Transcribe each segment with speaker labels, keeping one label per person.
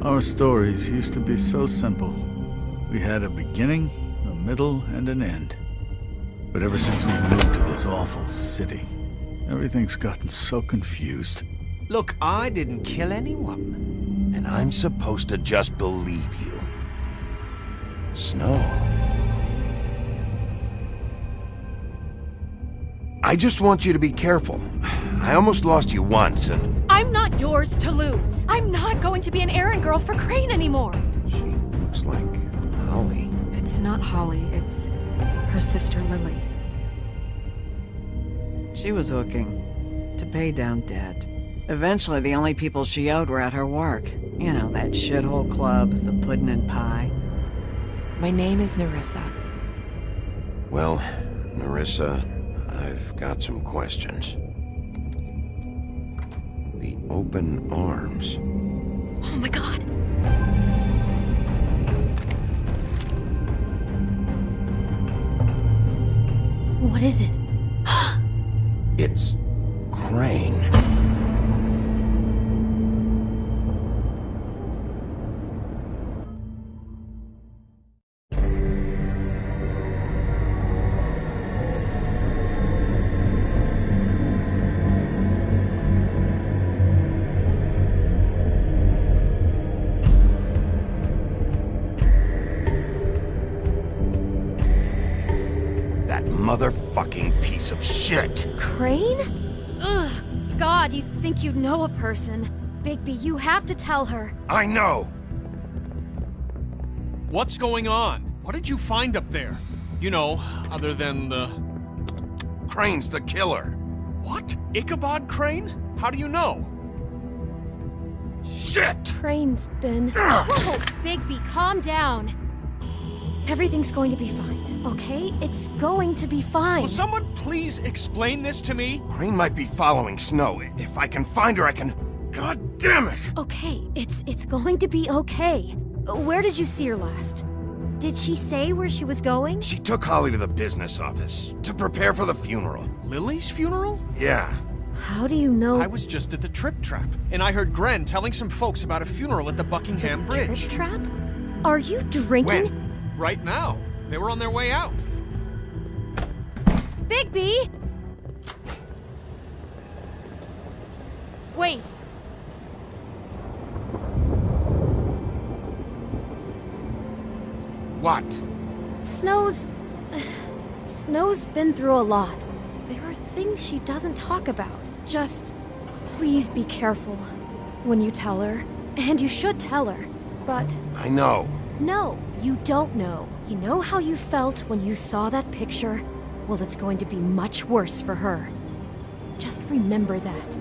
Speaker 1: Our stories used to be so simple. We had a beginning, a middle, and an end. But ever since we moved to this awful city, everything's gotten so confused.
Speaker 2: Look, I didn't kill anyone.
Speaker 3: And I'm supposed to just believe you. Snow. I just want you to be careful. I almost lost you once, and...
Speaker 4: I'm not yours to lose. I'm not going to be an errand girl for Crane anymore.
Speaker 3: She looks like Holly.
Speaker 5: It's not Holly, it's her sister Lily.
Speaker 6: She was hooking to pay down debt. Eventually, the only people she owed were at her work. You know, that shithole club, the puddin' and pie.
Speaker 5: My name is Nerissa.
Speaker 3: Well, Nerissa, I've got some questions. The open arms.
Speaker 4: Oh my god. What is it?
Speaker 3: It's Crane. Motherfucking piece of shit!
Speaker 4: Crane? Ugh, God, you think you know a person. Bigby, you have to tell her.
Speaker 3: I know!
Speaker 2: What's going on? What did you find up there? You know, other than the...
Speaker 3: Crane's the killer.
Speaker 2: What? Ichabod Crane? How do you know?
Speaker 3: Shit!
Speaker 4: Crane's been... Whoa, Bigby, calm down. Everything's going to be fine, okay? It's going to be fine.
Speaker 2: Will someone please explain this to me?
Speaker 3: Crane might be following Snow. If I can find her, I can... God damn it!
Speaker 4: Okay, it's going to be okay. Where did you see her last? Did she say where she was going?
Speaker 3: She took Holly to the business office to prepare for the funeral.
Speaker 2: Lily's funeral?
Speaker 3: Yeah.
Speaker 4: How do you know?
Speaker 2: I was just at the Trip Trap, and I heard Gren telling some folks about a funeral at the Buckingham Bridge.
Speaker 4: Trip Trap? Are you drinking?
Speaker 3: When?
Speaker 2: Right now. They were on their way out.
Speaker 4: Bigby! Wait.
Speaker 3: What?
Speaker 4: Snow's been through a lot. There are things she doesn't talk about. Just, please be careful when you tell her. And you should tell her. But...
Speaker 3: I know.
Speaker 4: No, you don't know. You know how you felt when you saw that picture? Well, it's going to be much worse for her. Just remember that.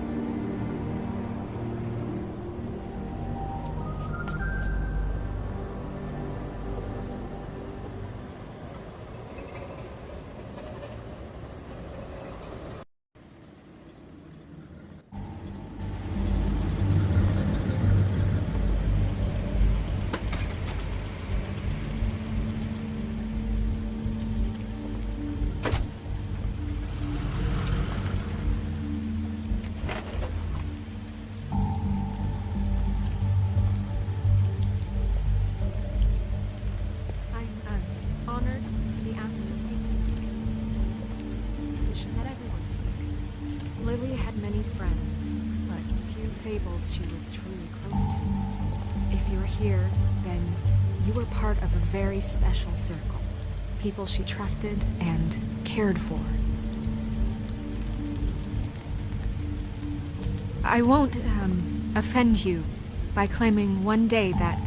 Speaker 5: Honored to be asked to speak to you. We should let everyone speak. Lily had many friends, but few Fables she was truly close to. If you're here, then you were part of a very special circle. People she trusted and cared for. I won't, offend you by claiming one day that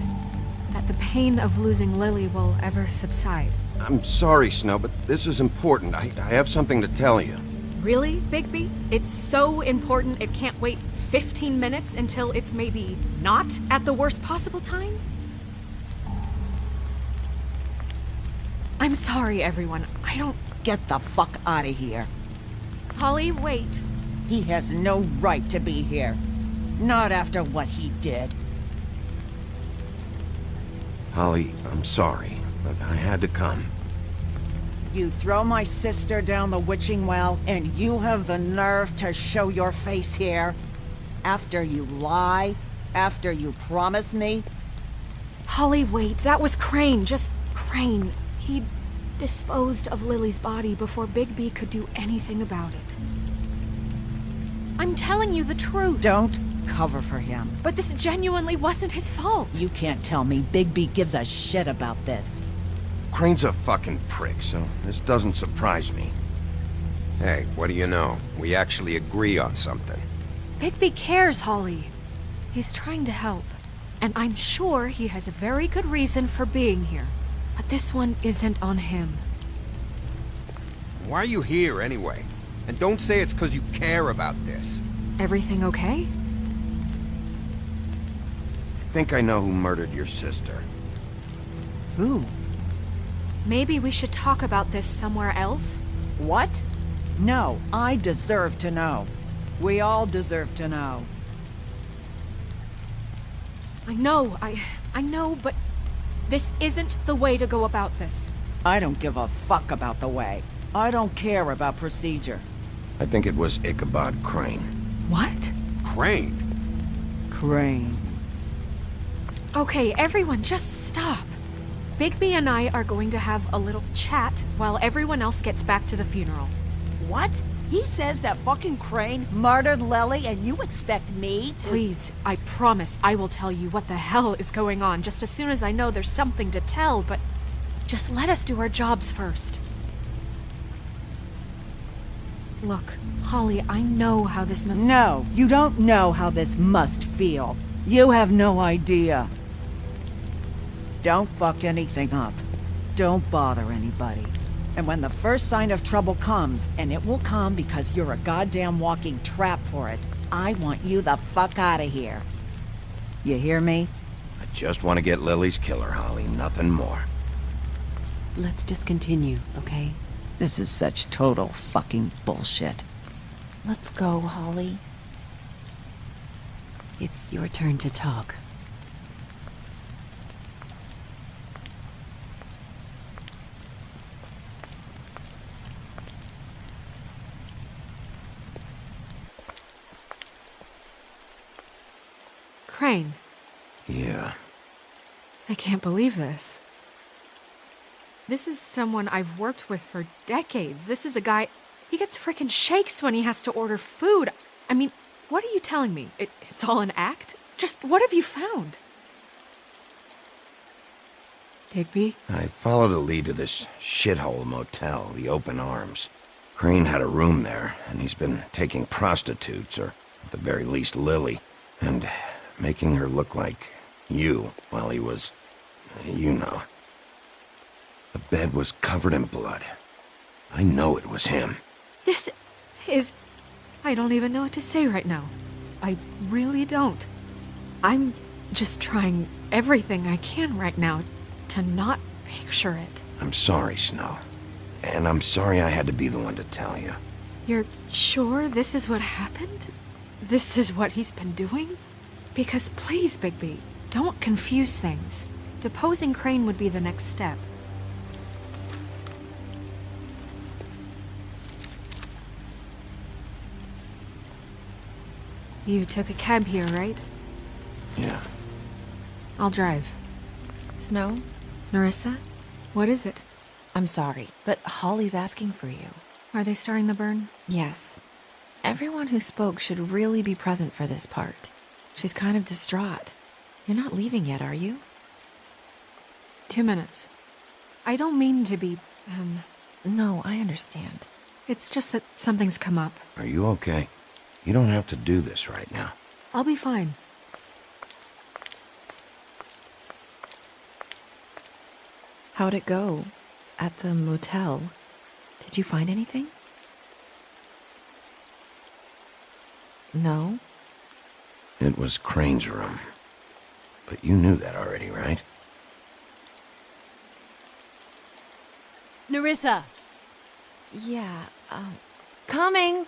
Speaker 5: the pain of losing Lily will ever subside.
Speaker 3: I'm sorry, Snow, but this is important. I have something to tell you.
Speaker 5: Really, Bigby? It's so important it can't wait 15 minutes until it's maybe not at the worst possible time? I'm sorry, everyone. I don't...
Speaker 7: Get the fuck out of here.
Speaker 5: Holly, wait.
Speaker 7: He has no right to be here. Not after what he did.
Speaker 3: Holly, I'm sorry, but I had to come.
Speaker 7: You throw my sister down the witching well, and you have the nerve to show your face here? After you lie? After you promise me?
Speaker 5: Holly, wait. That was Crane. Just Crane. He disposed of Lily's body before Bigby could do anything about it. I'm telling you the truth.
Speaker 7: Don't cover for him.
Speaker 5: But this genuinely wasn't his fault.
Speaker 7: You can't tell me Bigby gives a shit about this.
Speaker 3: Crane's a fucking prick, so this doesn't surprise me.
Speaker 8: Hey, what do you know? We actually agree on something.
Speaker 5: Bigby cares, Holly. He's trying to help. And I'm sure he has a very good reason for being here. But this one isn't on him.
Speaker 8: Why are you here anyway? And don't say it's because you care about this.
Speaker 5: Everything okay?
Speaker 3: I think I know who murdered your sister.
Speaker 7: Who?
Speaker 5: Maybe we should talk about this somewhere else?
Speaker 7: What? No, I deserve to know. We all deserve to know.
Speaker 5: I know, but this isn't the way to go about this.
Speaker 7: I don't give a fuck about the way. I don't care about procedure.
Speaker 3: I think it was Ichabod Crane.
Speaker 5: What?
Speaker 8: Crane?
Speaker 7: Crane.
Speaker 5: Okay, everyone, just stop. Bigby and I are going to have a little chat while everyone else gets back to the funeral.
Speaker 7: What? He says that fucking Crane murdered Lily and you expect me to—
Speaker 5: Please, I promise I will tell you what the hell is going on just as soon as I know there's something to tell, but just let us do our jobs first. Look, Holly, I know how this must—
Speaker 7: No, you don't know how this must feel. You have no idea. Don't fuck anything up. Don't bother anybody. And when the first sign of trouble comes, and it will come because you're a goddamn walking trap for it, I want you the fuck out of here. You hear me?
Speaker 3: I just want to get Lily's killer, Holly, nothing more.
Speaker 9: Let's just continue, okay?
Speaker 7: This is such total fucking bullshit.
Speaker 9: Let's go, Holly. It's your turn to talk.
Speaker 5: Crane.
Speaker 3: Yeah.
Speaker 5: I can't believe this. This is someone I've worked with for decades. This is a guy... He gets frickin' shakes when he has to order food. I mean, what are you telling me? It's all an act? Just what have you found? Bigby?
Speaker 3: I followed a lead to this shithole motel, the Open Arms. Crane had a room there, and he's been taking prostitutes, or at the very least Lily, and making her look like you while he was... you know. The bed was covered in blood. I know it was him.
Speaker 5: This is... I don't even know what to say right now. I really don't. I'm just trying everything I can right now to not picture it.
Speaker 3: I'm sorry, Snow. And I'm sorry I had to be the one to tell you.
Speaker 5: You're sure this is what happened? This is what he's been doing? Because please, Bigby, don't confuse things. Deposing Crane would be the next step. You took a cab here, right?
Speaker 3: Yeah.
Speaker 5: I'll drive.
Speaker 9: Snow?
Speaker 5: Nerissa? What is it?
Speaker 9: I'm sorry, but Holly's asking for you.
Speaker 5: Are they starting the burn?
Speaker 9: Yes. Everyone who spoke should really be present for this part. She's kind of distraught. You're not leaving yet, are you?
Speaker 5: 2 minutes. I don't mean to be,
Speaker 9: No, I understand.
Speaker 5: It's just that something's come up.
Speaker 3: Are you okay? You don't have to do this right now.
Speaker 5: I'll be fine.
Speaker 9: How'd it go? At the motel? Did you find anything? No?
Speaker 3: It was Crane's room. But you knew that already, right?
Speaker 7: Nerissa!
Speaker 9: Yeah,
Speaker 4: Coming!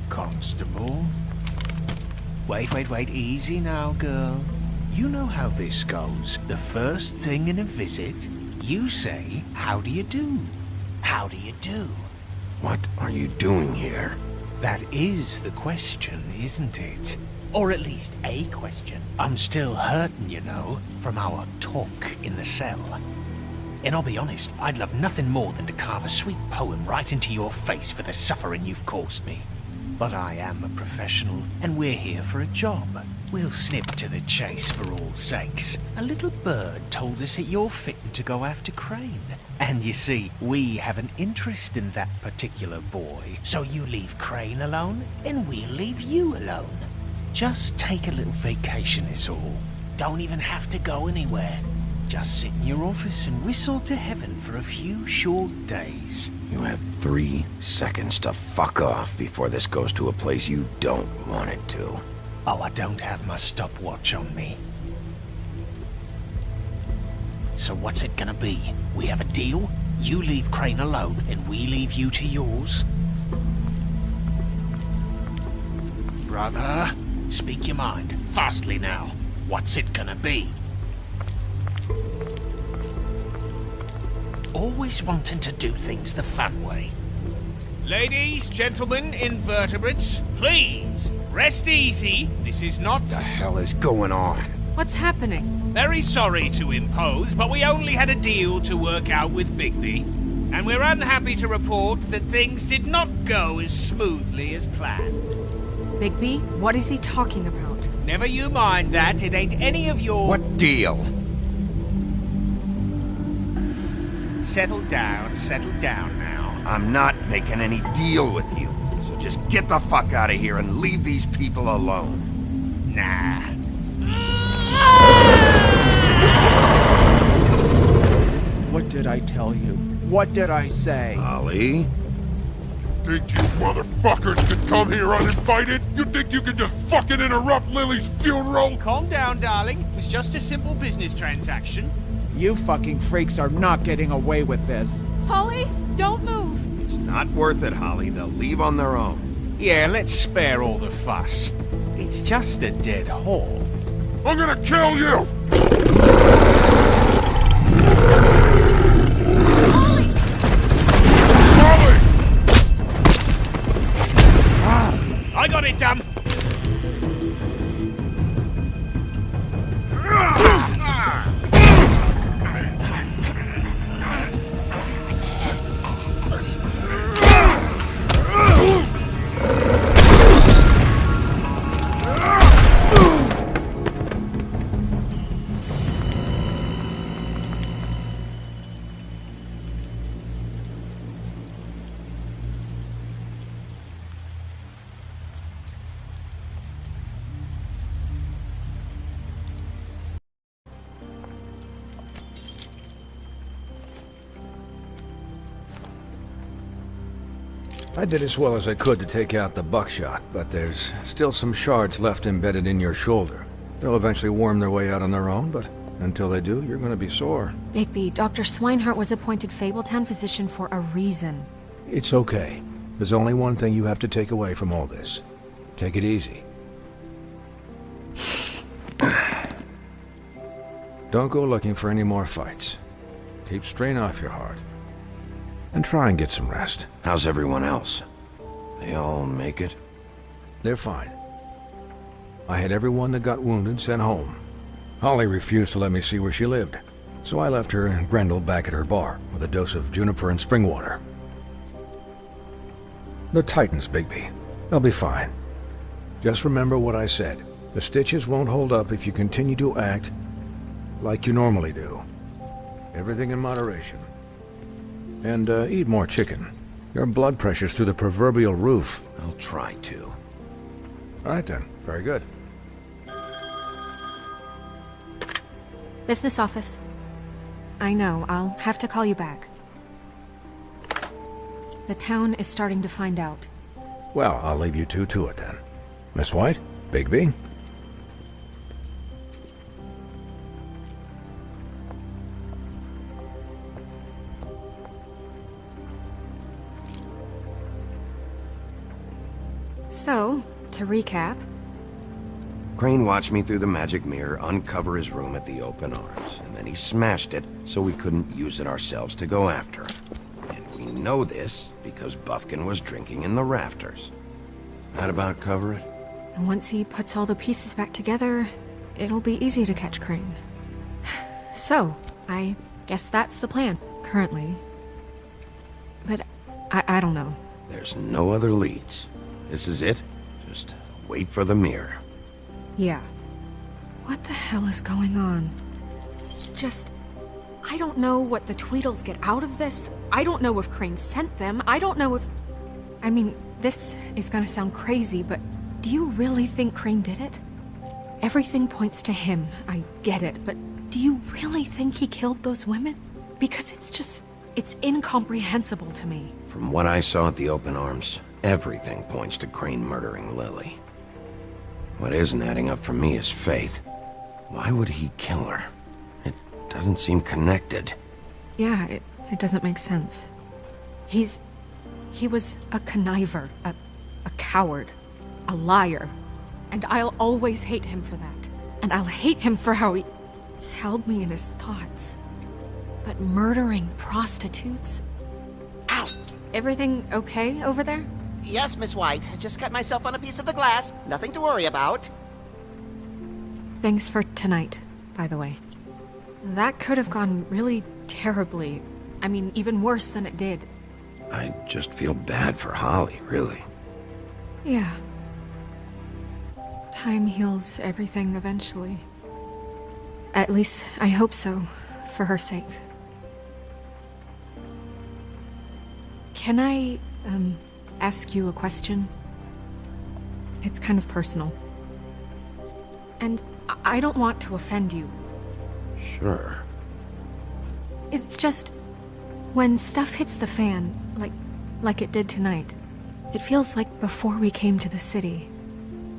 Speaker 10: Constable? Wait, easy now, girl. You know how this goes. The first thing in a visit, you say, "How do you do? How do you do?"
Speaker 3: What are you doing here?
Speaker 10: That is the question, isn't it? Or at least a question. I'm still hurting, you know, from our talk in the cell. And I'll be honest, I'd love nothing more than to carve a sweet poem right into your face for the suffering you've caused me. But I am a professional, and we're here for a job. We'll snip to the chase for all sakes. A little bird told us that you're fitting to go after Crane. And you see, we have an interest in that particular boy. So you leave Crane alone, and we'll leave you alone. Just take a little vacation is all. Don't even have to go anywhere. Just sit in your office and whistle to heaven for a few short days.
Speaker 3: You have 3 seconds to fuck off before this goes to a place you don't want it to.
Speaker 10: Oh, I don't have my stopwatch on me. So what's it gonna be? We have a deal? You leave Crane alone, and we leave you to yours? Brother, speak your mind, fastly now. What's it gonna be? Always wanting to do things the fun way.
Speaker 2: Ladies, gentlemen, invertebrates, please, rest easy. This is not...
Speaker 3: What the hell is going on?
Speaker 5: What's happening?
Speaker 2: Very sorry to impose, but we only had a deal to work out with Bigby. And we're unhappy to report that things did not go as smoothly as planned.
Speaker 5: Bigby? What is he talking about?
Speaker 2: Never you mind that, it ain't any of your...
Speaker 3: What deal?
Speaker 2: Settle down now.
Speaker 3: I'm not making any deal with you. So just get the fuck out of here and leave these people alone.
Speaker 2: Nah.
Speaker 11: What did I tell you? What did I say?
Speaker 3: Holly?
Speaker 12: Think you motherfuckers could come here uninvited? You think you can just fucking interrupt Lily's funeral?
Speaker 2: Calm down, darling. It was just a simple business transaction.
Speaker 11: You fucking freaks are not getting away with this.
Speaker 5: Holly, don't move!
Speaker 3: It's not worth it, Holly. They'll leave on their own.
Speaker 2: Yeah, let's spare all the fuss. It's just a dead hole.
Speaker 12: I'm gonna kill you!
Speaker 5: Holly!
Speaker 12: Holly!
Speaker 2: I got it, damn!
Speaker 13: I did as well as I could to take out the buckshot, but there's still some shards left embedded in your shoulder. They'll eventually worm their way out on their own, but until they do, you're gonna be sore.
Speaker 5: Bigby, Dr. Swinehart was appointed Fabletown physician for a reason.
Speaker 13: It's okay. There's only one thing you have to take away from all this. Take it easy. Don't go looking for any more fights. Keep strain off your heart. And try and get some rest.
Speaker 3: How's everyone else? They all make it?
Speaker 13: They're fine. I had everyone that got wounded sent home. Holly refused to let me see where she lived, so I left her and Grendel back at her bar with a dose of juniper and spring water. They're Titans, Bigby. They'll be fine. Just remember what I said. The stitches won't hold up if you continue to act like you normally do. Everything in moderation. And eat more chicken. Your blood pressure's through the proverbial roof.
Speaker 3: I'll try to.
Speaker 13: All right then. Very good.
Speaker 5: Business office. I know, I'll have to call you back. The town is starting to find out.
Speaker 13: Well, I'll leave you two to it then. Miss White? Bigby?
Speaker 5: So, to recap...
Speaker 3: Crane watched me through the magic mirror uncover his room at the open arms, and then he smashed it so we couldn't use it ourselves to go after him. And We know this because Buffkin was drinking in the rafters. That about cover it?
Speaker 5: And once he puts all the pieces back together, it'll be easy to catch Crane. So, I guess that's the plan, currently. But I don't know.
Speaker 3: There's no other leads. This is it. Just wait for the mirror.
Speaker 5: Yeah. What the hell is going on? I don't know what the Tweedles get out of this. I don't know if Crane sent them. I don't know if... I mean, this is gonna sound crazy, but do you really think Crane did it? Everything points to him, I get it, but do you really think he killed those women? Because it's incomprehensible to me.
Speaker 3: From what I saw at the open arms, everything points to Crane murdering Lily. What isn't adding up for me is Faith. Why would he kill her? It doesn't seem connected.
Speaker 5: Yeah, it doesn't make sense. He was a conniver, a coward, a liar. And I'll always hate him for that. And I'll hate him for how he held me in his thoughts. But murdering prostitutes? Ow! Everything okay over there?
Speaker 14: Yes, Miss White. I just cut myself on a piece of the glass. Nothing to worry about.
Speaker 5: Thanks for tonight, by the way. That could have gone really terribly. I mean, even worse than it did.
Speaker 3: I just feel bad for Holly, really.
Speaker 5: Yeah. Time heals everything eventually. At least, I hope so, for her sake. Can I, ask you a question? It's kind of personal. And I don't want to offend you.
Speaker 3: Sure.
Speaker 5: It's just, when stuff hits the fan, like it did tonight, it feels like before we came to the city.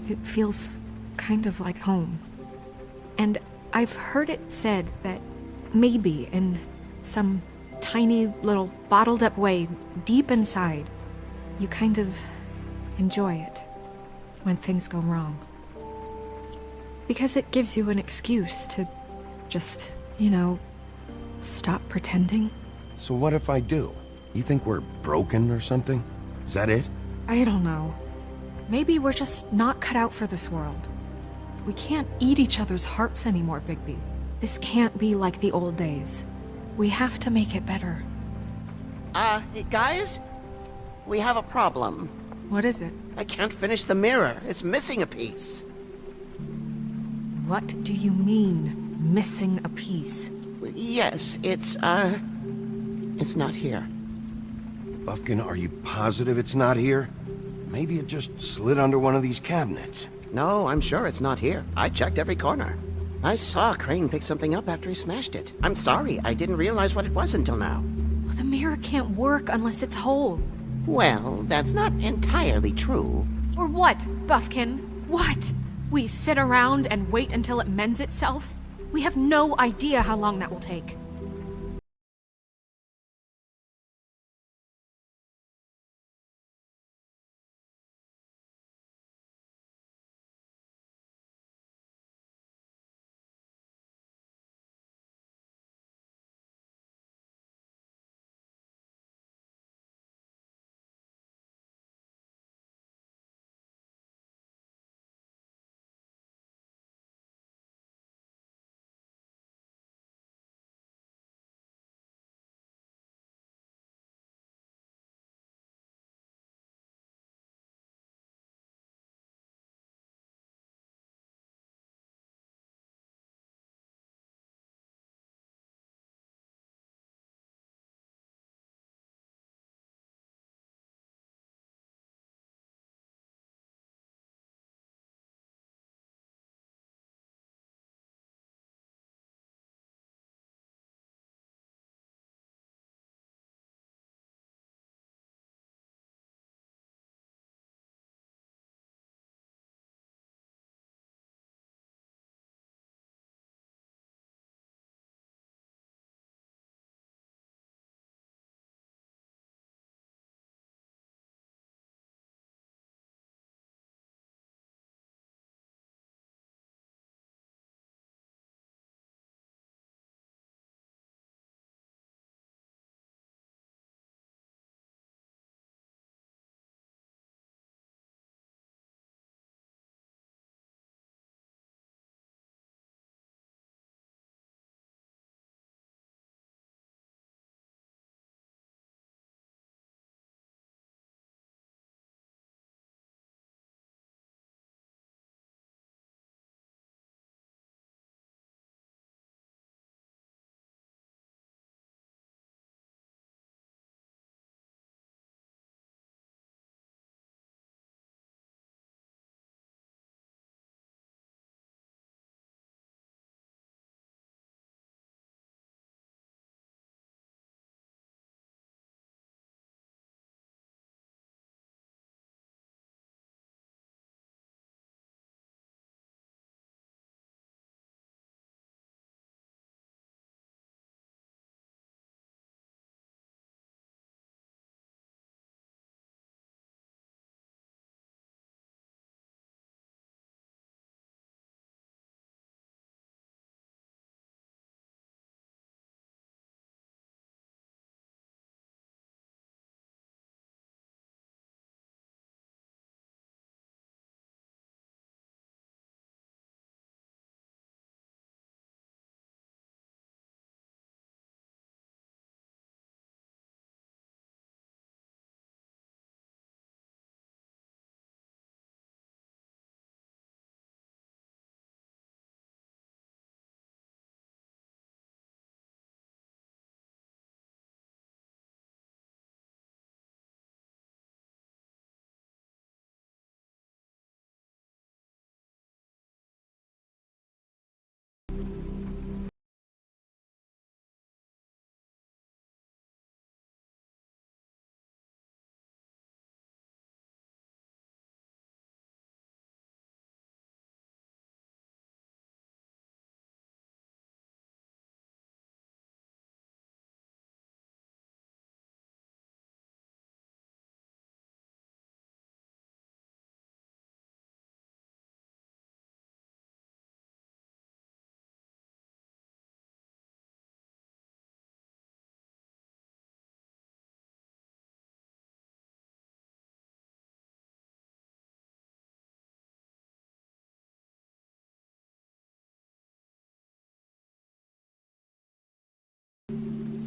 Speaker 5: It feels kind of like home. And I've heard it said that maybe in some tiny little bottled up way deep inside, you kind of enjoy it when things go wrong. Because it gives you an excuse to just, stop pretending.
Speaker 3: So what if I do? You think we're broken or something? Is that it?
Speaker 5: I don't know. Maybe we're just not cut out for this world. We can't eat each other's hearts anymore, Bigby. This can't be like the old days. We have to make it better.
Speaker 14: Guys? We have a problem.
Speaker 5: What is it?
Speaker 14: I can't finish the mirror. It's missing a piece.
Speaker 5: What do you mean, missing a piece?
Speaker 14: Yes, it's not here.
Speaker 3: Buffkin, are you positive it's not here? Maybe it just slid under one of these cabinets.
Speaker 14: No, I'm sure it's not here. I checked every corner. I saw Crane pick something up after he smashed it. I'm sorry, I didn't realize what it was until now.
Speaker 5: Well, the mirror can't work unless it's whole.
Speaker 14: Well, that's not entirely true.
Speaker 5: Or what, Buffkin? What? We sit around and wait until it mends itself? We have no idea how long that will take.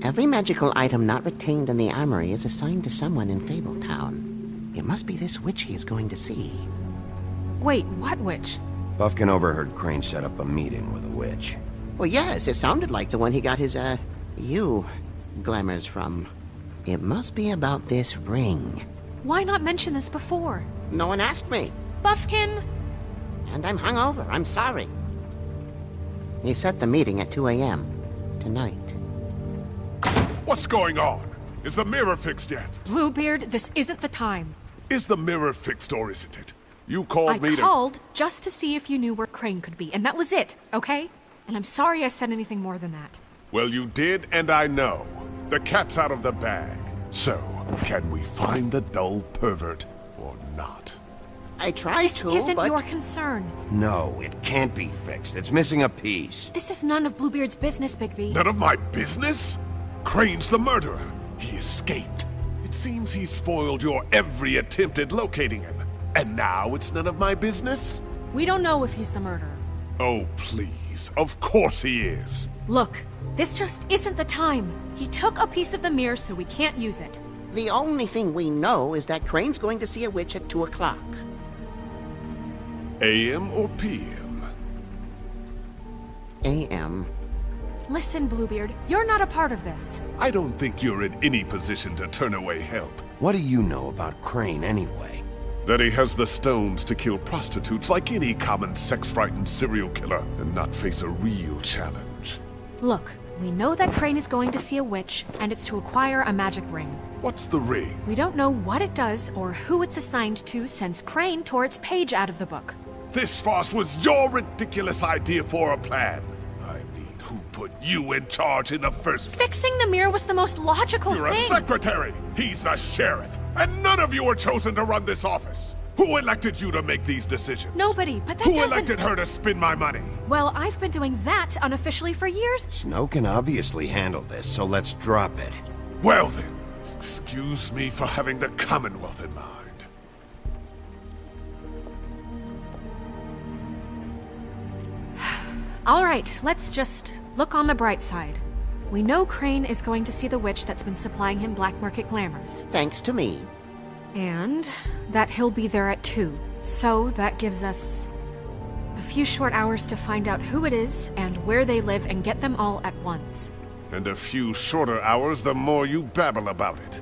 Speaker 14: Every magical item not retained in the armory is assigned to someone in Fabletown. It must be this witch he is going to see.
Speaker 5: Wait, what witch?
Speaker 3: Buffkin overheard Crane set up a meeting with a witch.
Speaker 14: Well, yes, it sounded like the one he got his, glamours from. It must be about this ring.
Speaker 5: Why not mention this before?
Speaker 14: No one asked me.
Speaker 5: Buffkin!
Speaker 14: And I'm hungover. I'm sorry. He set the meeting at 2 a.m. tonight.
Speaker 12: What's going on? Is the mirror fixed yet?
Speaker 5: Bluebeard, this isn't the time.
Speaker 12: Is the mirror fixed or isn't it? You called me
Speaker 5: I
Speaker 12: to...
Speaker 5: called just to see if you knew where Crane could be, and that was it, okay? And I'm sorry I said anything more than that.
Speaker 12: Well, you did, and I know. The cat's out of the bag. So, can we find the dull pervert or not?
Speaker 14: I tried to,
Speaker 5: This isn't
Speaker 14: but...
Speaker 5: your concern.
Speaker 3: No, it can't be fixed. It's missing a piece.
Speaker 5: This is none of Bluebeard's business, Bigby.
Speaker 12: None of my business? Crane's the murderer. He escaped. It seems he spoiled your every attempt at locating him. And now it's none of my business?
Speaker 5: We don't know if he's the murderer.
Speaker 12: Oh, please. Of course he is.
Speaker 5: Look, this just isn't the time. He took a piece of the mirror, so we can't use it.
Speaker 14: The only thing we know is that Crane's going to see a witch at 2 o'clock.
Speaker 12: AM or PM?
Speaker 14: AM.
Speaker 5: Listen, Bluebeard, you're not a part of this.
Speaker 12: I don't think you're in any position to turn away help.
Speaker 3: What do you know about Crane anyway?
Speaker 12: That he has the stones to kill prostitutes like any common sex-frightened serial killer and not face a real challenge.
Speaker 5: Look, we know that Crane is going to see a witch, and it's to acquire a magic ring.
Speaker 12: What's the ring?
Speaker 5: We don't know what it does or who it's assigned to since Crane tore its page out of the book.
Speaker 12: This farce was your ridiculous idea for a plan. I mean, who put you in charge in the first place?
Speaker 5: Fixing the mirror was the most logical
Speaker 12: You're
Speaker 5: thing.
Speaker 12: a secretary! He's the sheriff! And none of you were chosen to run this office! Who elected you to make these decisions?
Speaker 5: Nobody, but that
Speaker 12: Who
Speaker 5: doesn't...
Speaker 12: elected her to spend my money?
Speaker 5: Well, I've been doing that unofficially for years.
Speaker 3: Snow can obviously handle this, so let's drop it.
Speaker 12: Well then, excuse me for having the Commonwealth in mind.
Speaker 5: All right, let's just look on the bright side. We know Crane is going to see the witch that's been supplying him black market glamours.
Speaker 14: Thanks to me.
Speaker 5: And that he'll be there at 2. So that gives us a few short hours to find out who it is and where they live and get them all at once.
Speaker 12: And a few shorter hours the more you babble about it.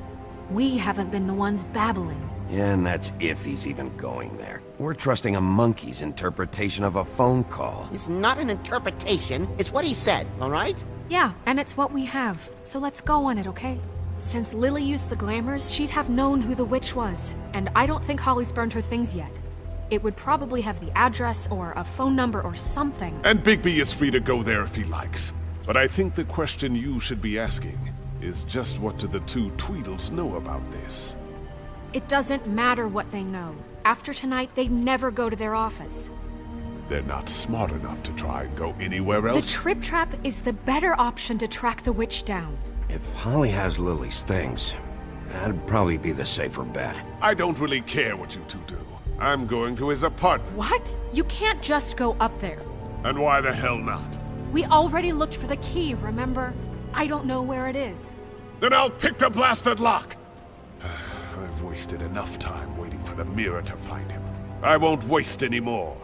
Speaker 5: We haven't been the ones babbling.
Speaker 3: Yeah, and that's if he's even going there. We're trusting a monkey's interpretation of a phone call.
Speaker 14: It's not an interpretation, it's what he said, all right?
Speaker 5: Yeah, and it's what we have. So let's go on it, okay? Since Lily used the glamours, she'd have known who the witch was. And I don't think Holly's burned her things yet. It would probably have the address or a phone number or something.
Speaker 12: And Bigby is free to go there if he likes. But I think the question you should be asking is just what do the two Tweedles know about this?
Speaker 5: It doesn't matter what they know. After tonight, they'd never go to their office.
Speaker 12: They're not smart enough to try and go anywhere else?
Speaker 5: The Trip Trap is the better option to track the witch down.
Speaker 3: If Holly has Lily's things, that'd probably be the safer bet.
Speaker 12: I don't really care what you two do. I'm going to his apartment.
Speaker 5: What? You can't just go up there.
Speaker 12: And why the hell not?
Speaker 5: We already looked for the key, remember? I don't know where it is.
Speaker 12: Then I'll pick the blasted lock! I've wasted enough time waiting for the mirror to find him. I won't waste any more.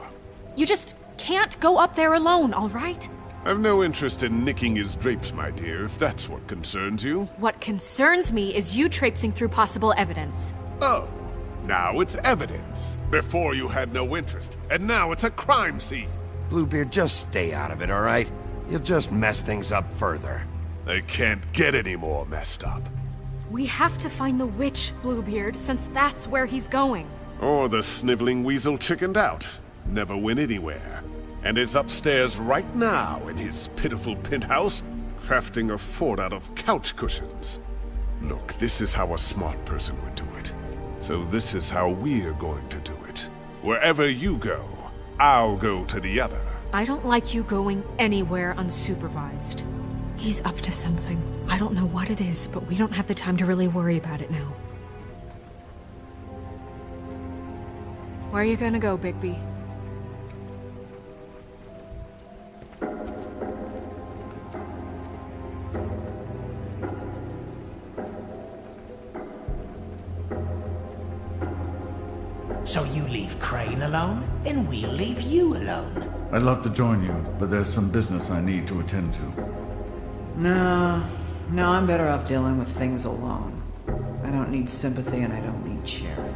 Speaker 5: You just can't go up there alone, all right?
Speaker 12: I've no interest in nicking his drapes, my dear, if that's what concerns you.
Speaker 5: What concerns me is you traipsing through possible evidence.
Speaker 12: Oh, now it's evidence. Before you had no interest, and now it's a crime scene.
Speaker 3: Bluebeard, just stay out of it, all right? You'll just mess things up further.
Speaker 12: They can't get any more messed up.
Speaker 5: We have to find the witch, Bluebeard, since that's where he's going.
Speaker 12: Or the sniveling weasel chickened out. Never went anywhere. And is upstairs right now in his pitiful penthouse, crafting a fort out of couch cushions. Look, this is how a smart person would do it. So this is how we're going to do it. Wherever you go, I'll go to the other.
Speaker 5: I don't like you going anywhere unsupervised. He's up to something. I don't know what it is, but we don't have the time to really worry about it now. Where are you gonna go, Bigby?
Speaker 10: alone, and we'll leave you alone.
Speaker 1: I'd love to join you, but there's some business I need to attend to.
Speaker 6: No, I'm better off dealing with things alone. I don't need sympathy and I don't need charity.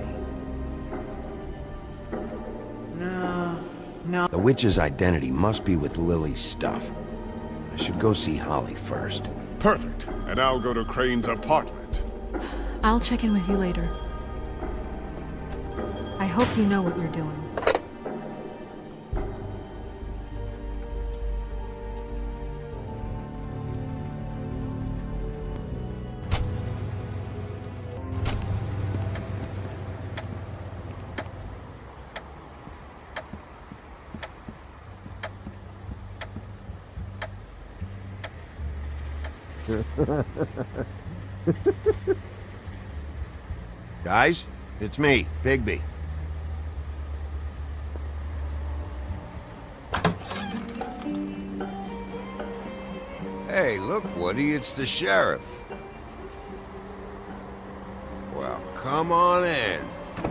Speaker 6: No.
Speaker 3: The witch's identity must be with Lily's stuff. I should go see Holly first.
Speaker 12: Perfect. And I'll go to Crane's apartment.
Speaker 5: I'll check in with you later. I hope you know what you're doing.
Speaker 3: Guys, it's me, Bigby.
Speaker 8: Hey, look, Woody, it's the sheriff. Well, come on in,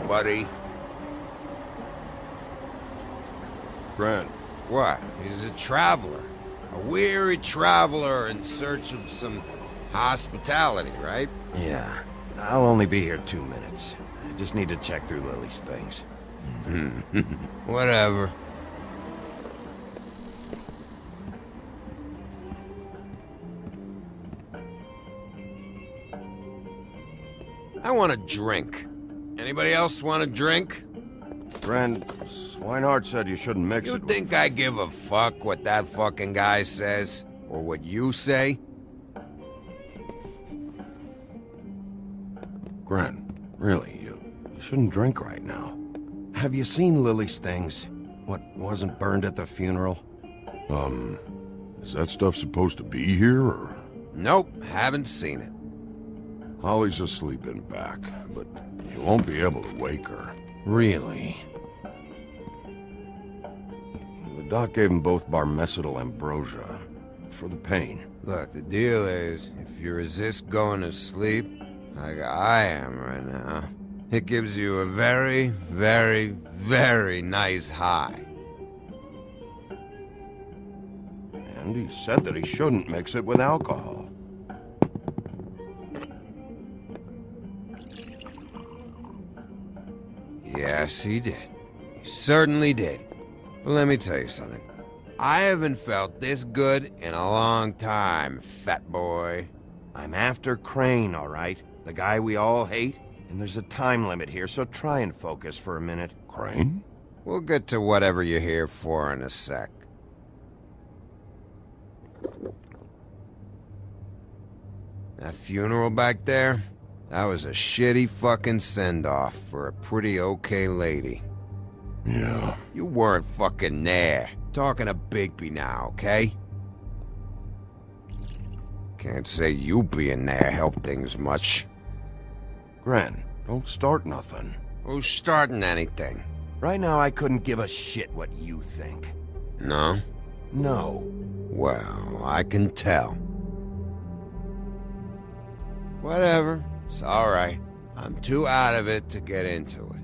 Speaker 8: buddy.
Speaker 12: Grant.
Speaker 8: What? He's a traveler. A weary traveler in search of some hospitality, right?
Speaker 3: Yeah, I'll only be here 2 minutes. I just need to check through Lily's things.
Speaker 8: Whatever. I want a drink. Anybody else want a drink?
Speaker 3: Friend, Swinehart said you shouldn't mix
Speaker 8: You
Speaker 3: it
Speaker 8: think I give a fuck what that fucking guy says? Or what you say?
Speaker 3: Gren, really, you shouldn't drink right now. Have you seen Lily's things? What wasn't burned at the funeral?
Speaker 12: Is that stuff supposed to be here, or...?
Speaker 8: Nope, haven't seen it.
Speaker 12: Holly's asleep in back, but you won't be able to wake her.
Speaker 3: Really? The doc gave them both Barmecidal ambrosia for the pain.
Speaker 8: Look, the deal is, if you resist going to sleep, like I am right now, it gives you a very, very, very nice high.
Speaker 3: And he said that he shouldn't mix it with alcohol.
Speaker 8: Yes, he did. He certainly did. But let me tell you something. I haven't felt this good in a long time, fat boy.
Speaker 3: I'm after Crane, all right? The guy we all hate? And there's a time limit here, so try and focus for a minute.
Speaker 12: Crane?
Speaker 8: We'll get to whatever you're here for in a sec. That funeral back there? That was a shitty fucking send-off for a pretty okay lady.
Speaker 12: Yeah.
Speaker 8: You weren't fucking there. Talking to Bigby now, okay? Can't say you being there helped things much.
Speaker 3: Gren, don't start nothing.
Speaker 8: Who's starting anything?
Speaker 3: Right now, I couldn't give a shit what you think.
Speaker 8: No?
Speaker 3: No.
Speaker 8: Well, I can tell. Whatever. It's alright. I'm too out of it to get into it.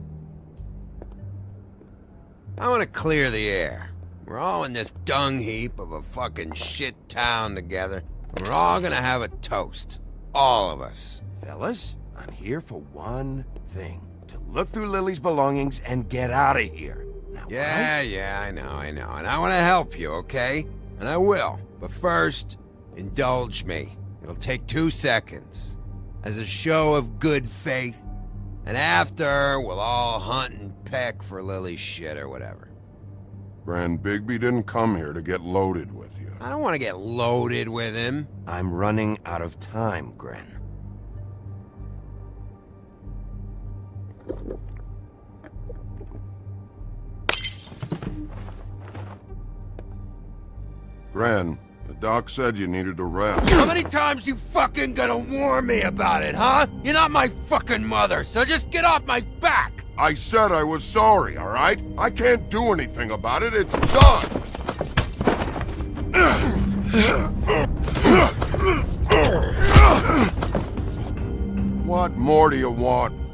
Speaker 8: I want to clear the air. We're all in this dung heap of a fucking shit town together, and we're all gonna have a toast. All of us.
Speaker 3: Fellas, I'm here for one thing. To look through Lily's belongings and get out of here. Now,
Speaker 8: Yeah, I know. And I want to help you, okay? And I will. But first, indulge me. It'll take 2 seconds. As a show of good faith. And after, we'll all hunt and peck for Lily's shit or whatever.
Speaker 12: Grand Bigby didn't come here to get loaded with you.
Speaker 8: I don't want to get loaded with him.
Speaker 3: I'm running out of time, Gren.
Speaker 12: Gran, the doc said you needed a rest.
Speaker 8: How many times you fucking gonna warn me about it, huh? You're not my fucking mother, so just get off my back!
Speaker 12: I said I was sorry, all right? I can't do anything about it. It's done. What more do you want?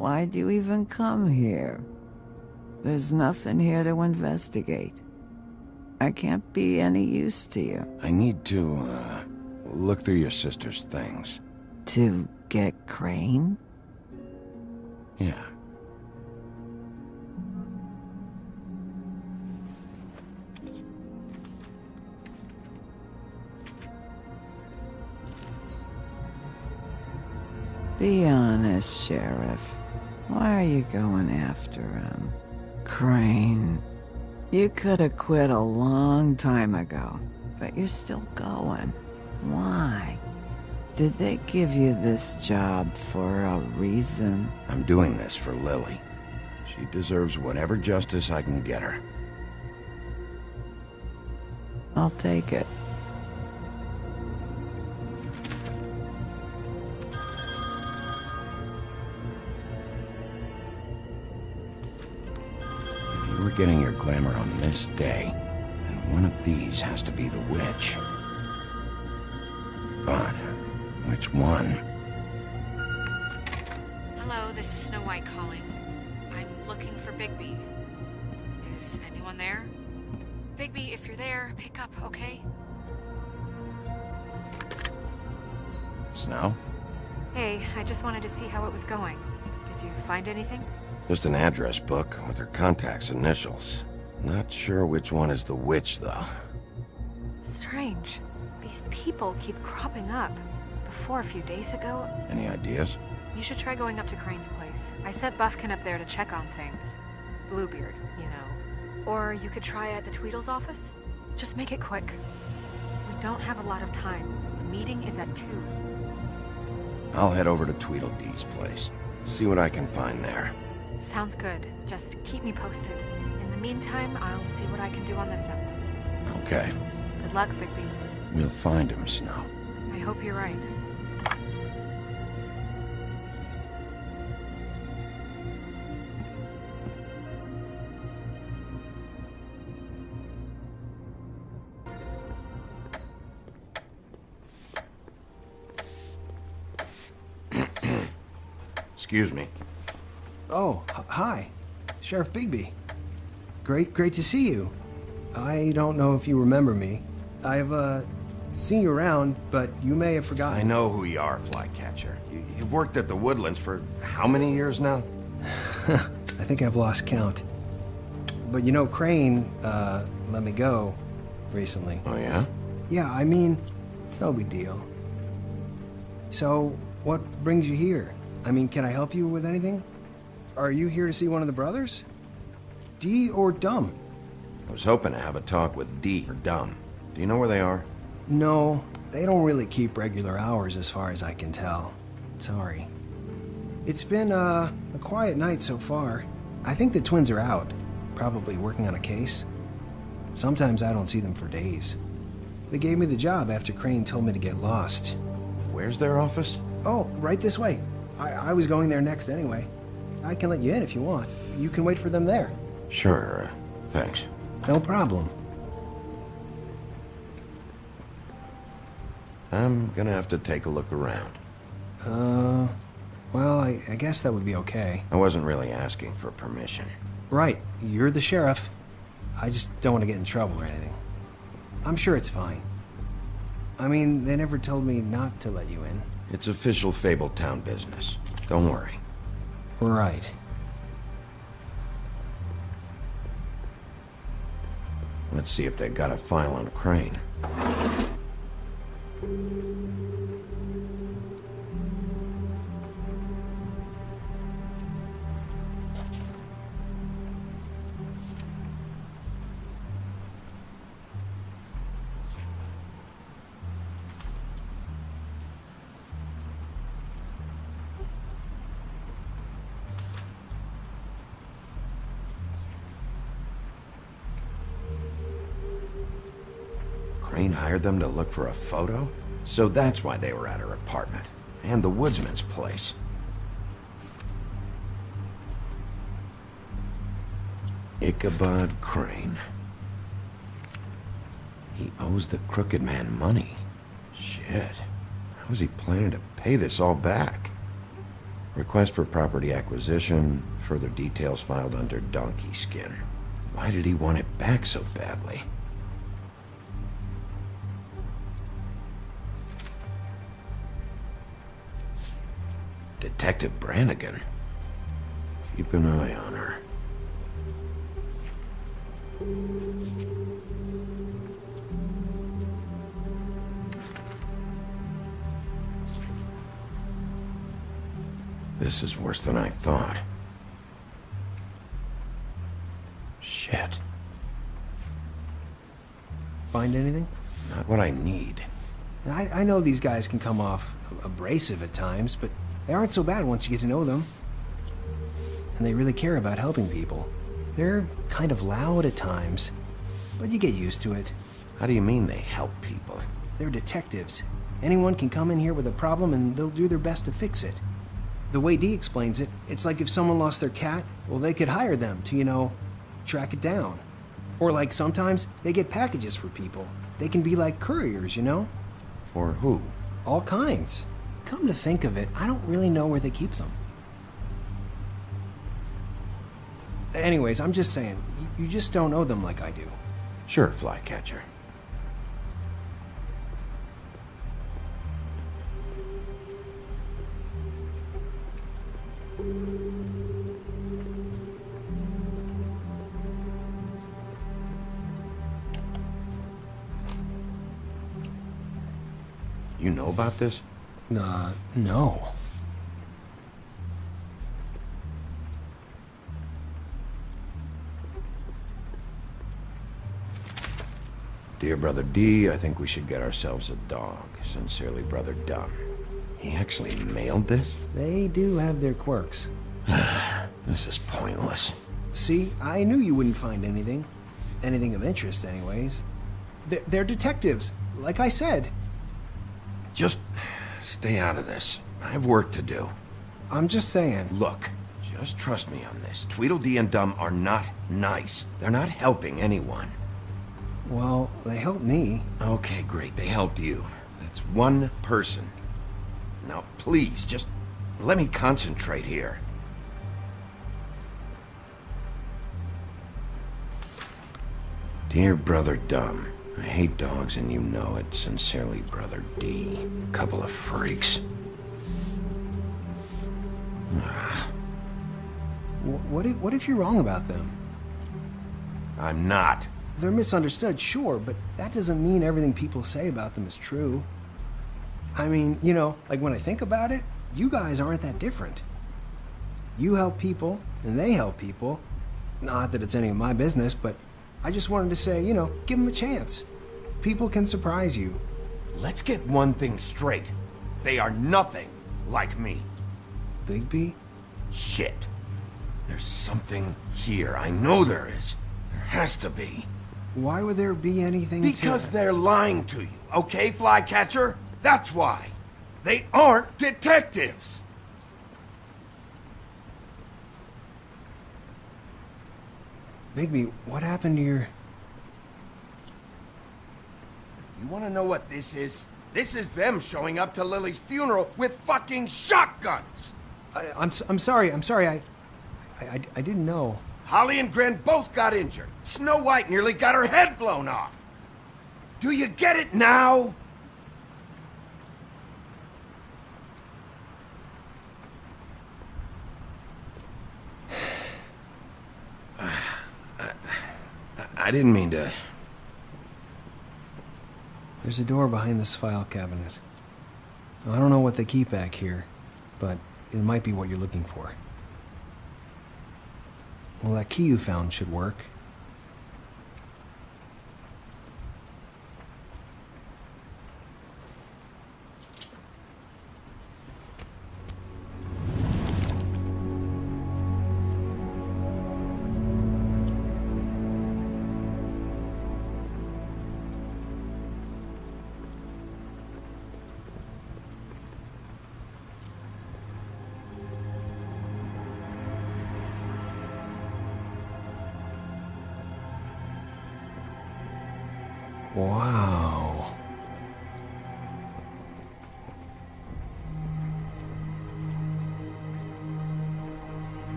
Speaker 6: Why'd you even come here? There's nothing here to investigate. I can't be any use to you.
Speaker 3: I need to, look through your sister's things.
Speaker 6: To get Crane?
Speaker 3: Yeah.
Speaker 6: Be honest, Sheriff. Why are you going after him? Crane. You could have quit a long time ago, but you're still going. Why? Did they give you this job for a reason?
Speaker 3: I'm doing this for Lily. She deserves whatever justice I can get her.
Speaker 6: I'll take it.
Speaker 3: If you were getting your glamour on this day, then one of these has to be the witch. But which one?
Speaker 5: Hello, this is Snow White calling. I'm looking for Bigby. Is anyone there? Bigby, if you're there, pick up, okay?
Speaker 3: Snow?
Speaker 5: Hey, I just wanted to see how it was going. Did you find anything?
Speaker 3: Just an address book with her contact's initials. Not sure which one is the witch, though.
Speaker 5: Strange. These people keep cropping up. Before a few days ago...
Speaker 3: Any ideas?
Speaker 5: You should try going up to Crane's place. I sent Buffkin up there to check on things. Bluebeard, you know. Or you could try at the Tweedle's office. Just make it quick. We don't have a lot of time. The meeting is at 2.
Speaker 3: I'll head over to Tweedledee's place. See what I can find there.
Speaker 5: Sounds good. Just keep me posted. In the meantime, I'll see what I can do on this end.
Speaker 3: Okay.
Speaker 5: Good luck, Bigby.
Speaker 3: We'll find him, Snow.
Speaker 5: I hope you're right.
Speaker 3: Excuse me.
Speaker 15: Oh, hi. Sheriff Bigby. Great to see you. I don't know if you remember me. I've, seen you around, but you may have forgotten.
Speaker 3: I know who you are, Flycatcher. You've worked at the Woodlands for how many years now?
Speaker 15: I think I've lost count. But you know, Crane, let me go recently.
Speaker 3: Oh, yeah?
Speaker 15: Yeah, I mean, it's no big deal. So, what brings you here? I mean, can I help you with anything? Are you here to see one of the brothers? D or Dumb?
Speaker 3: I was hoping to have a talk with D or Dumb. Do you know where they are?
Speaker 15: No, they don't really keep regular hours as far as I can tell. Sorry. It's been, a quiet night so far. I think the twins are out, probably working on a case. Sometimes I don't see them for days. They gave me the job after Crane told me to get lost.
Speaker 3: Where's their office?
Speaker 15: Oh, right this way. I was going there next anyway. I can let you in if you want. You can wait for them there.
Speaker 3: Sure, thanks.
Speaker 15: No problem.
Speaker 3: I'm gonna have to take a look around.
Speaker 15: Well, I guess that would be okay.
Speaker 3: I wasn't really asking for permission.
Speaker 15: Right, you're the sheriff. I just don't want to get in trouble or anything. I'm sure it's fine. I mean, they never told me not to let you in.
Speaker 3: It's official Fabletown business. Don't worry.
Speaker 15: Right.
Speaker 3: Let's see if they got a file on Crane. Crane hired them to look for a photo? So that's why they were at her apartment. And the woodsman's place. Ichabod Crane. He owes the crooked man money. Shit. How is he planning to pay this all back? Request for property acquisition, further details filed under donkey skin. Why did he want it back so badly? Detective Brannigan. Keep an eye on her. This is worse than I thought. Shit.
Speaker 15: Find anything?
Speaker 3: Not what I need.
Speaker 15: I know these guys can come off abrasive at times, but they aren't so bad once you get to know them. And they really care about helping people. They're kind of loud at times, but you get used to it.
Speaker 3: How do you mean they help people?
Speaker 15: They're detectives. Anyone can come in here with a problem and they'll do their best to fix it. The way Dee explains it, it's like if someone lost their cat, well, they could hire them to, track it down. Or like sometimes they get packages for people. They can be like couriers,
Speaker 3: For who?
Speaker 15: All kinds. Come to think of it, I don't really know where they keep them. Anyways, I'm just saying, you just don't know them like I do.
Speaker 3: Sure, Flycatcher. You know about this?
Speaker 15: No.
Speaker 3: Dear Brother D, I think we should get ourselves a dog. Sincerely, Brother Dunn. He actually mailed this?
Speaker 15: They do have their quirks.
Speaker 3: This is pointless.
Speaker 15: See, I knew you wouldn't find anything. Anything of interest, anyways. They're detectives, like I said.
Speaker 3: Just stay out of this. I have work to do.
Speaker 15: I'm just saying.
Speaker 3: Look, just trust me on this. Tweedledee and Dum are not nice. They're not helping anyone.
Speaker 15: Well, they helped me.
Speaker 3: Okay, great. They helped you. That's one person. Now, please, just let me concentrate here. Dear Brother Dum, I hate dogs and you know it. Sincerely, Brother D. Couple of freaks.
Speaker 15: What if you're wrong about them?
Speaker 3: I'm not.
Speaker 15: They're misunderstood, sure, but that doesn't mean everything people say about them is true. I mean, like when I think about it, you guys aren't that different. You help people, and they help people. Not that it's any of my business, but I just wanted to say, give them a chance. People can surprise you.
Speaker 3: Let's get one thing straight. They are nothing like me.
Speaker 15: Bigby?
Speaker 3: Shit. There's something here. I know there is. There has to be.
Speaker 15: Why would there be anything
Speaker 3: Because they're lying to you, okay, Flycatcher? That's why. They aren't detectives.
Speaker 15: Bigby, what happened to your...
Speaker 3: You want to know what this is? This is them showing up to Lily's funeral with fucking shotguns!
Speaker 15: I'm sorry. I didn't know.
Speaker 3: Holly and Gren both got injured. Snow White nearly got her head blown off. Do you get it now? I didn't mean to...
Speaker 15: There's a door behind this file cabinet. I don't know what they keep back here, but it might be what you're looking for. Well, that key you found should work. Wow.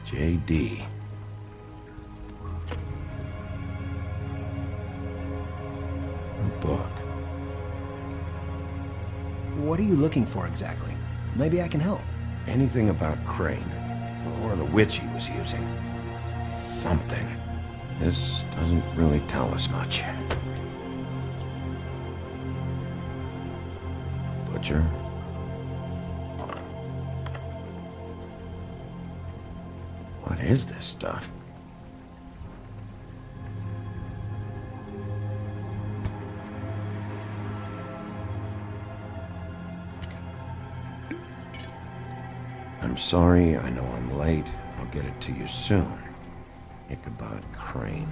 Speaker 3: J.D. A book.
Speaker 15: What are you looking for exactly? Maybe I can help.
Speaker 3: Anything about Crane, or the witch he was using. Something. This doesn't really tell us much. Butcher? What is this stuff? I'm sorry, I know I'm late. I'll get it to you soon. Ichabod Crane.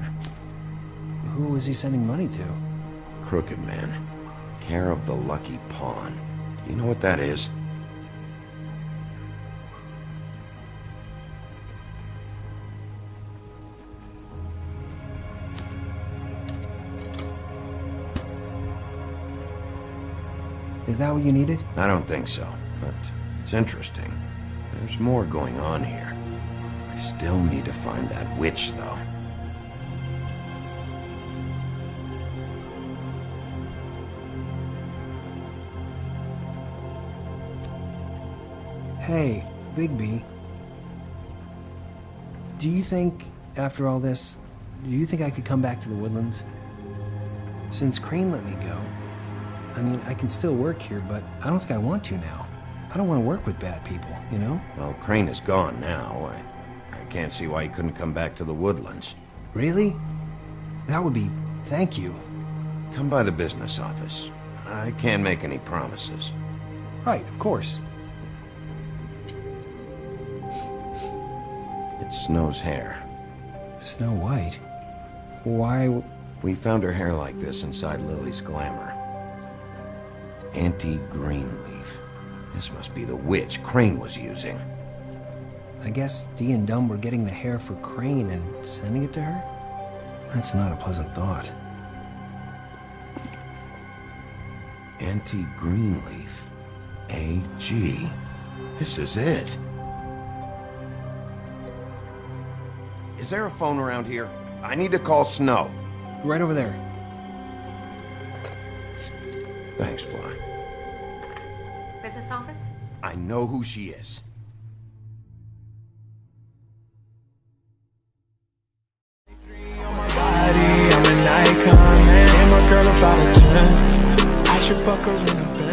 Speaker 15: Who was he sending money to?
Speaker 3: Crooked Man. Care of the Lucky Pawn. Do you know what that is?
Speaker 15: Is that what you needed?
Speaker 3: I don't think so, but it's interesting. There's more going on here. I still need to find that witch, though.
Speaker 15: Hey, Bigby. Do you think, after all this, do you think I could come back to the Woodlands? Since Crane let me go, I mean, I can still work here, but I don't think I want to now. I don't want to work with bad people, you know?
Speaker 3: Well, Crane is gone now. I can't see why he couldn't come back to the Woodlands.
Speaker 15: Really? That would be... thank you.
Speaker 3: Come by the business office. I can't make any promises.
Speaker 15: Right, of course.
Speaker 3: It's Snow's hair.
Speaker 15: Snow White? Why...
Speaker 3: We found her hair like this inside Lily's glamour. Anti-Greenleaf. This must be the witch Crane was using.
Speaker 15: I guess Dee and Dumb were getting the hair for Crane and sending it to her? That's not a pleasant thought.
Speaker 3: Anti-Greenleaf. A.G. This is it. Is there a phone around here? I need to call Snow.
Speaker 15: Right over there.
Speaker 3: Thanks, Fly.
Speaker 5: Business office?
Speaker 3: I know who she is.
Speaker 16: I'm an icon, man. And my girl about a 10. I should fuck her in a bed.